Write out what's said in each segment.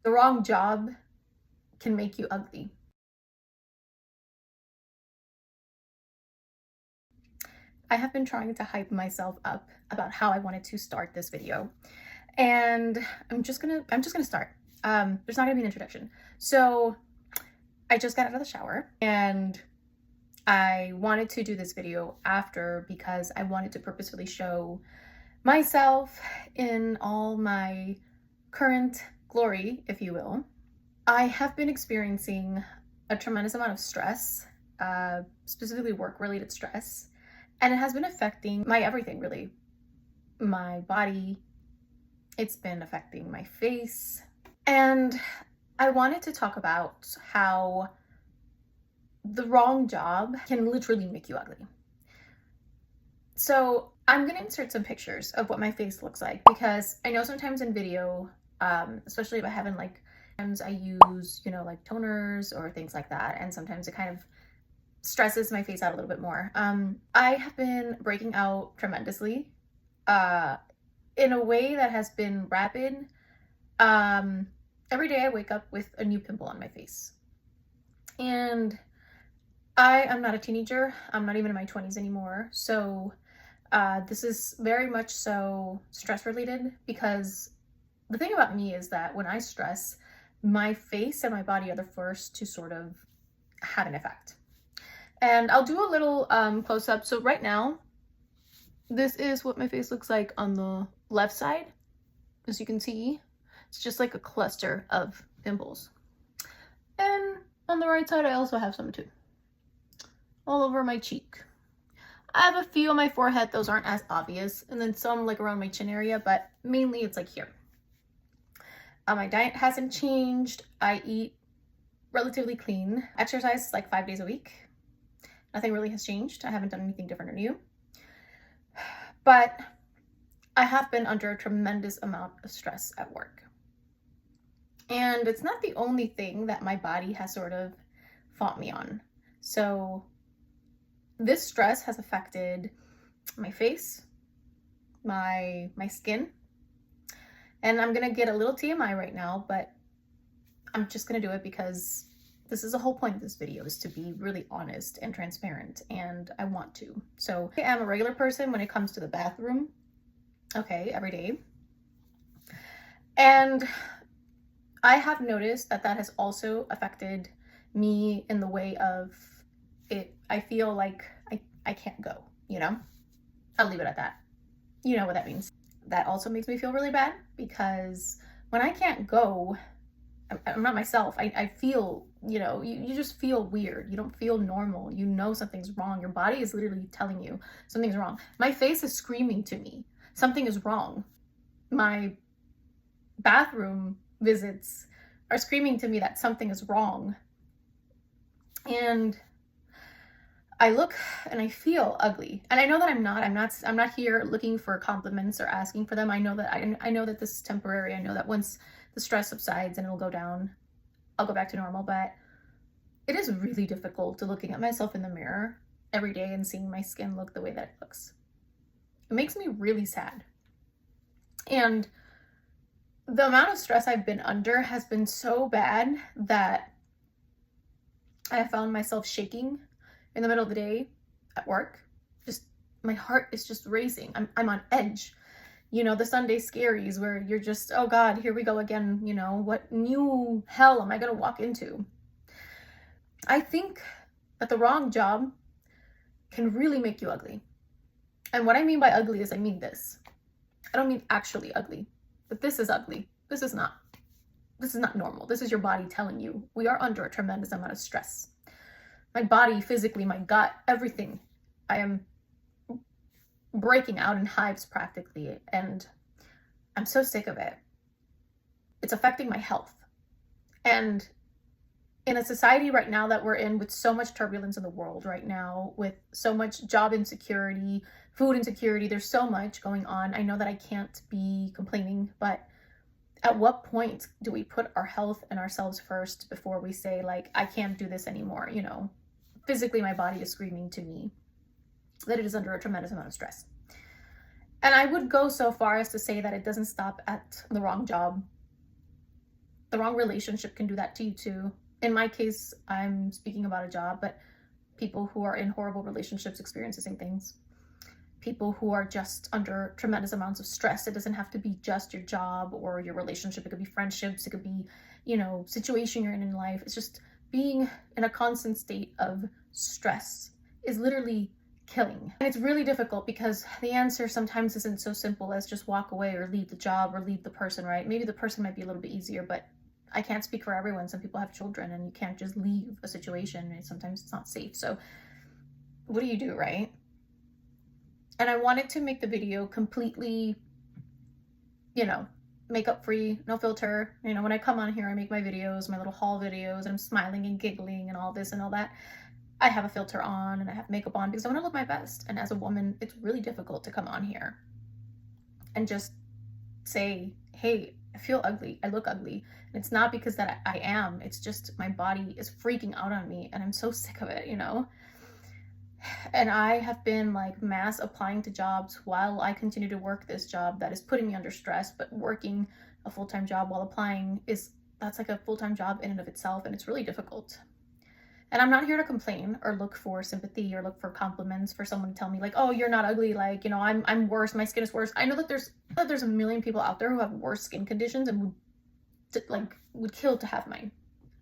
The wrong job can make you ugly. I have been trying to hype myself up about how I wanted to start this video, and I'm just gonna start. There's not gonna be an introduction. So I just got out of the shower and I wanted to do this video after because I wanted to purposefully show myself in all my current glory, if you will. I have been experiencing a tremendous amount of stress, specifically work-related stress, and it has been affecting my everything, really. My body, it's been affecting my face, and I wanted to talk about how the wrong job can literally make you ugly. So I'm gonna insert some pictures of what my face looks like, because I know sometimes in video, especially if I haven't sometimes I use, like toners or things like that, and sometimes it kind of stresses my face out a little bit more. I have been breaking out tremendously, in a way that has been rapid. Every day I wake up with a new pimple on my face. And I am not a teenager. I'm not even in my 20s anymore. So this is very much so stress related, because the thing about me is that when I stress, my face and my body are the first to sort of have an effect. And I'll do a little close up. So right now, this is what my face looks like on the left side. As you can see, it's just like a cluster of pimples. And on the right side, I also have some too, all over my cheek. I have a few on my forehead. Those aren't as obvious. And then some like around my chin area, but mainly it's like here. My diet hasn't changed. I eat relatively clean. Exercise like 5 days a week. Nothing really has changed. I haven't done anything different or new. But I have been under a tremendous amount of stress at work. And it's not the only thing that my body has sort of fought me on. So this stress has affected my face, my skin, and I'm gonna get a little TMI right now, but I'm just gonna do it because this is the whole point of this video, is to be really honest and transparent, and I want to. So I am a regular person when it comes to the bathroom, okay, every day. And I have noticed that has also affected me in the way of it. I feel like I can't go, I'll leave it at that. You know what that means. That also makes me feel really bad, because when I can't go, I'm not myself. I feel, you just feel weird. You don't feel normal. Something's wrong. Your body is literally telling you something's wrong. My face is screaming to me, something is wrong. My bathroom visits are screaming to me that something is wrong. And I look and I feel ugly. And I know that I'm not here looking for compliments or asking for them. I know that this is temporary. I know that once the stress subsides and it'll go down, I'll go back to normal. But it is really difficult to looking at myself in the mirror every day and seeing my skin look the way that it looks. It makes me really sad. And the amount of stress I've been under has been so bad that I found myself shaking in the middle of the day at work. Just my heart is just racing. I'm on edge. The Sunday scaries where you're just, oh God, here we go again. What new hell am I going to walk into? I think that the wrong job can really make you ugly. And what I mean by ugly is I mean this. I don't mean actually ugly, but this is ugly. This is not normal. This is your body telling you we are under a tremendous amount of stress. My body, physically, my gut, everything. I am breaking out in hives practically, and I'm so sick of it. It's affecting my health. And in a society right now that we're in, with so much turbulence in the world right now, with so much job insecurity, food insecurity, there's so much going on. I know that I can't be complaining, but at what point do we put our health and ourselves first before we say, like, I can't do this anymore? Physically, my body is screaming to me that it is under a tremendous amount of stress. And I would go so far as to say that it doesn't stop at the wrong job. The wrong relationship can do that to you too. In my case, I'm speaking about a job, but people who are in horrible relationships experience the same things. People who are just under tremendous amounts of stress. It doesn't have to be just your job or your relationship. It could be friendships. It could be, situation you're in life. It's just being in a constant state of stress is literally killing. And it's really difficult because the answer sometimes isn't so simple as just walk away or leave the job or leave the person, right? Maybe the person might be a little bit easier, but I can't speak for everyone. Some people have children and you can't just leave a situation, and sometimes it's not safe. So what do you do, right? And I wanted to make the video completely, makeup free, no filter. When I come on here, I make my videos, my little haul videos, and I'm smiling and giggling and all this and all that. I have a filter on and I have makeup on because I want to look my best. And as a woman, it's really difficult to come on here and just say, hey, I feel ugly, I look ugly. And it's not because that I am, it's just my body is freaking out on me and I'm so sick of it, And I have been like mass applying to jobs while I continue to work this job that is putting me under stress, but working a full-time job while applying that's like a full-time job in and of itself, and it's really difficult. And I'm not here to complain or look for sympathy or look for compliments for someone to tell me like, oh, you're not ugly, like, I'm worse, my skin is worse. I know that there's a million people out there who have worse skin conditions and would kill to have mine.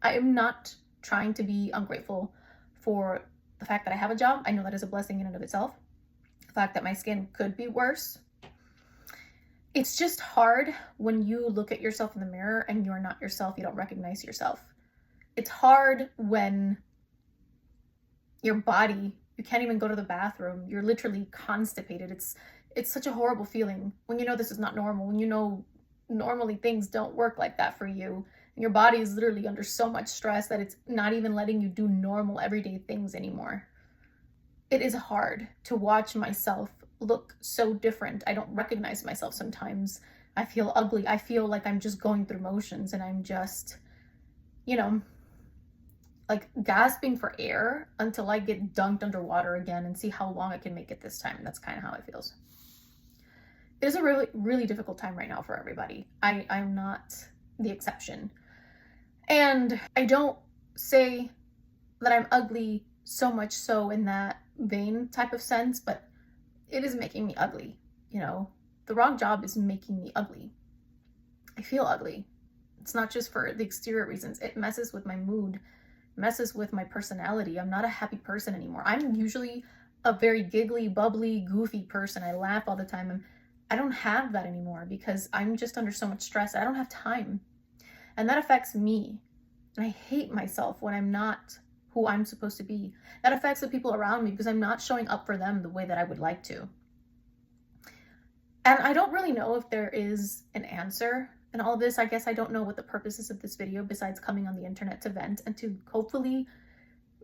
I am not trying to be ungrateful for the fact that I have a job. I know that is a blessing in and of itself. The fact that my skin could be worse. It's just hard when you look at yourself in the mirror and you're not yourself, you don't recognize yourself. It's hard when your body, you can't even go to the bathroom, you're literally constipated. It's such a horrible feeling when this is not normal, when normally things don't work like that for you, and your body is literally under so much stress that it's not even letting you do normal everyday things anymore. It is hard to watch myself look so different. I don't recognize myself sometimes. I feel ugly. I feel like I'm just going through motions and I'm just, like gasping for air until I get dunked underwater again and see how long I can make it this time. That's kind of how it feels. It is a really, really difficult time right now for everybody. I'm not the exception. And I don't say that I'm ugly so much so in that vain type of sense, but it is making me ugly. The wrong job is making me ugly. I feel ugly. It's not just for the exterior reasons. It messes with my mood, messes with my personality. I'm not a happy person anymore. I'm usually a very giggly, bubbly, goofy person. I laugh all the time. And I don't have that anymore because I'm just under so much stress. I don't have time. And that affects me. And I hate myself when I'm not who I'm supposed to be. That affects the people around me because I'm not showing up for them the way that I would like to. And I don't really know if there is an answer in all of this. I guess I don't know what the purpose is of this video besides coming on the internet to vent and to hopefully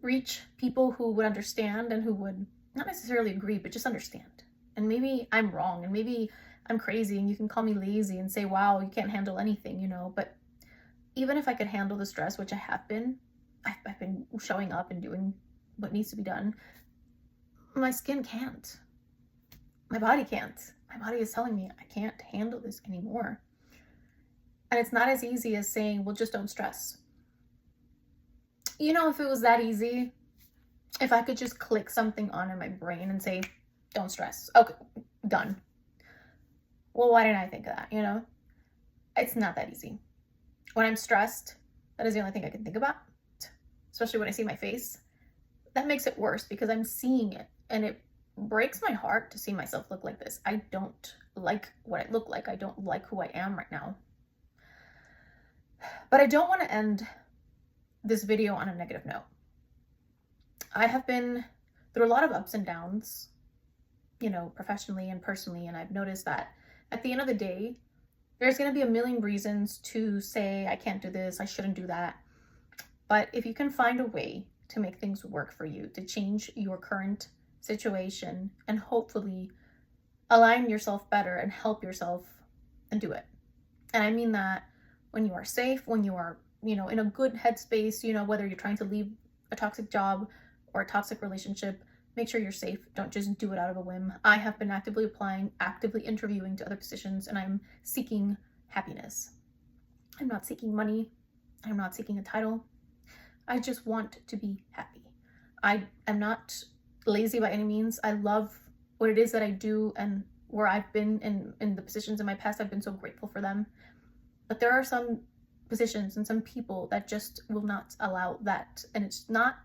reach people who would understand and who would not necessarily agree, but just understand. And maybe I'm wrong and maybe I'm crazy and you can call me lazy and say, wow, you can't handle anything, but even if I could handle the stress, which I have been, I've been showing up and doing what needs to be done, my skin can't. My body can't. My body is telling me I can't handle this anymore. And it's not as easy as saying, well, just don't stress. If it was that easy, if I could just click something on in my brain and say, don't stress. Okay, done. Well, why didn't I think of that, It's not that easy. When I'm stressed, that is the only thing I can think about, especially when I see my face. That makes it worse because I'm seeing it and it breaks my heart to see myself look like this. I don't like what I look like. I don't like who I am right now. But I don't want to end this video on a negative note. I have been through a lot of ups and downs, professionally and personally, and I've noticed that at the end of the day, there's going to be a million reasons to say, I can't do this, I shouldn't do that. But if you can find a way to make things work for you, to change your current situation and hopefully align yourself better and help yourself, and do it. And I mean that when you are safe, when you are, in a good headspace, whether you're trying to leave a toxic job or a toxic relationship, make sure you're safe. Don't just do it out of a whim. I have been actively applying, actively interviewing to other positions, and I'm seeking happiness. I'm not seeking money. I'm not seeking a title. I just want to be happy. I am not lazy by any means. I love what it is that I do, and where I've been in the positions in my past. I've been so grateful for them. But there are some positions and some people that just will not allow that. And it's not,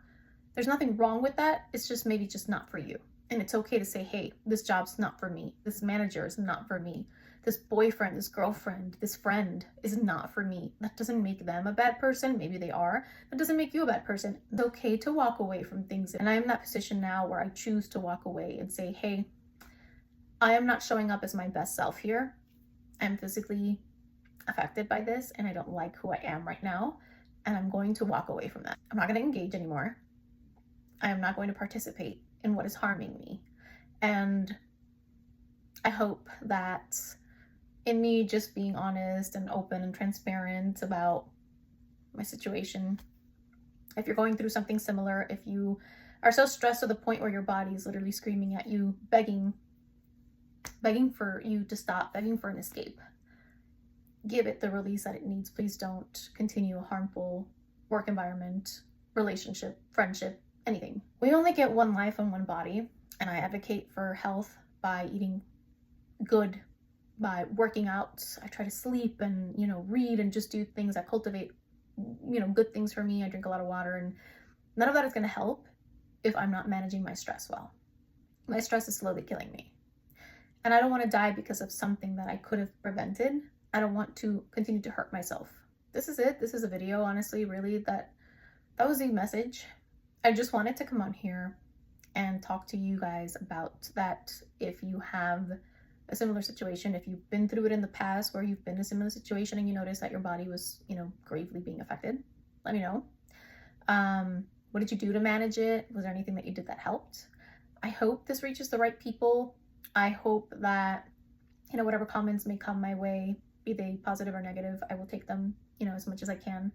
there's nothing wrong with that. It's just maybe just not for you. And it's okay to say, hey, this job's not for me. This manager is not for me. This boyfriend, this girlfriend, this friend is not for me. That doesn't make them a bad person. Maybe they are. That doesn't make you a bad person. It's okay to walk away from things. And I am in that position now where I choose to walk away and say, hey, I am not showing up as my best self here. I'm physically affected by this and I don't like who I am right now. And I'm going to walk away from that. I'm not going to engage anymore. I am not going to participate in what is harming me. And I hope that in me just being honest and open and transparent about my situation, if you're going through something similar, if you are so stressed to the point where your body is literally screaming at you, begging for you to stop, begging for an escape, give it the release that it needs. Please don't continue a harmful work environment, relationship, friendship, anything. We only get one life and one body, and I advocate for health by eating good, by working out. I try to sleep and, read and just do things that cultivate, good things for me. I drink a lot of water, and none of that is going to help if I'm not managing my stress well. My stress is slowly killing me. And I don't want to die because of something that I could have prevented. I don't want to continue to hurt myself. This is it. This is a video, honestly, really, that was the message. I just wanted to come on here and talk to you guys about that. If you have a similar situation, if you've been through it in the past where you've been in a similar situation and you notice that your body was, gravely being affected, let me know. What did you do to manage it? Was there anything that you did that helped? I hope this reaches the right people. I hope that, whatever comments may come my way, be they positive or negative, I will take them, as much as I can.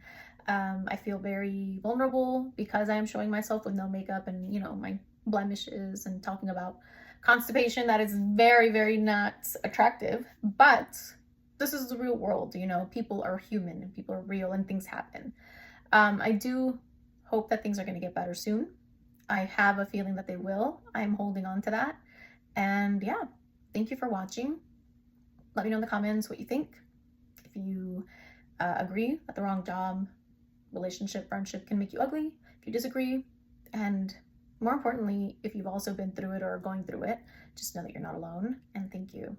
I feel very vulnerable because I am showing myself with no makeup and, my blemishes, and talking about constipation that is very, very not attractive. But this is the real world, people are human and people are real and things happen. I do hope that things are going to get better soon. I have a feeling that they will. I'm holding on to that. And yeah, thank you for watching. Let me know in the comments what you think. If you agree that the wrong job, relationship, friendship can make you ugly. If you disagree, and more importantly, if you've also been through it or are going through it, just know that you're not alone. And thank you.